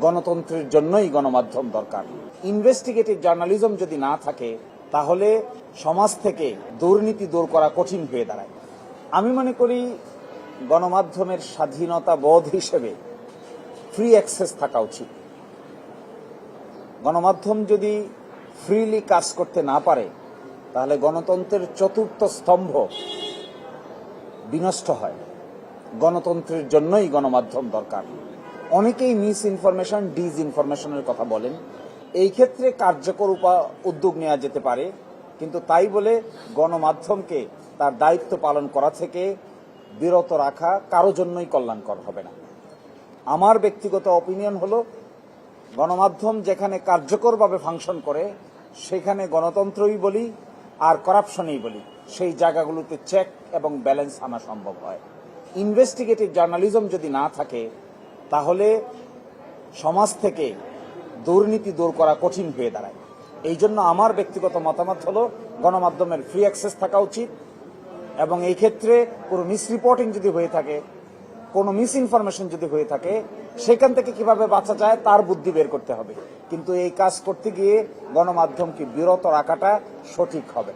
গণতন্ত্রের জন্যই গণমাধ্যম দরকার। ইনভেস্টিগেটিভ জার্নালিজম যদি না থাকে তাহলে সমাজ থেকে দুর্নীতি দূর করা কঠিন হয়ে দাঁড়ায়। আমি মনে করি গণমাধ্যমের স্বাধীনতা বোধ হিসেবে ফ্রি অ্যাক্সেস থাকা উচিত। গণমাধ্যম যদি ফ্রিলি কাজ করতে না পারে তাহলে গণতন্ত্রের চতুর্থ স্তম্ভ বিনষ্ট হয়। গণতন্ত্রের জন্যই গণমাধ্যম দরকার। অনেকেই মিস ইনফরমেশন, ডিস ইনফরমেশনের কথা বলেন। এই ক্ষেত্রে কার্যকর উদ্যোগ নেওয়া যেতে পারে, কিন্তু তাই বলে গণমাধ্যমকে তার দায়িত্ব পালন করা থেকে বিরত রাখা কারো জন্যই কল্যাণকর হবে না। আমার ব্যক্তিগত অপিনিয়ন হলো, গণমাধ্যম যেখানে কার্যকরভাবে ফাংশন করে সেখানে গণতন্ত্রই বলি আর করাপশনই বলি, সেই জায়গাগুলোতে চেক এবং ব্যালেন্স আনা সম্ভব হয়। ইনভেস্টিগেটিভ জার্নালিজম যদি না থাকে তাহলে সমাজ থেকে দুর্নীতি দূর করা কঠিন হয়ে দাঁড়ায়। এই জন্য আমার ব্যক্তিগত মতামত হলো গণমাধ্যমের ফ্রি অ্যাক্সেস থাকা উচিত, এবং এই ক্ষেত্রে কোনো মিসরিপোর্টিং যদি হয়ে থাকে, কোনো মিস ইনফরমেশন যদি হয়ে থাকে, সেখান থেকে কিভাবে বাঁচা যায় তার বুদ্ধি বের করতে হবে। কিন্তু এই কাজ করতে গিয়ে গণমাধ্যমকে বিরত রাখাটা সঠিক হবে।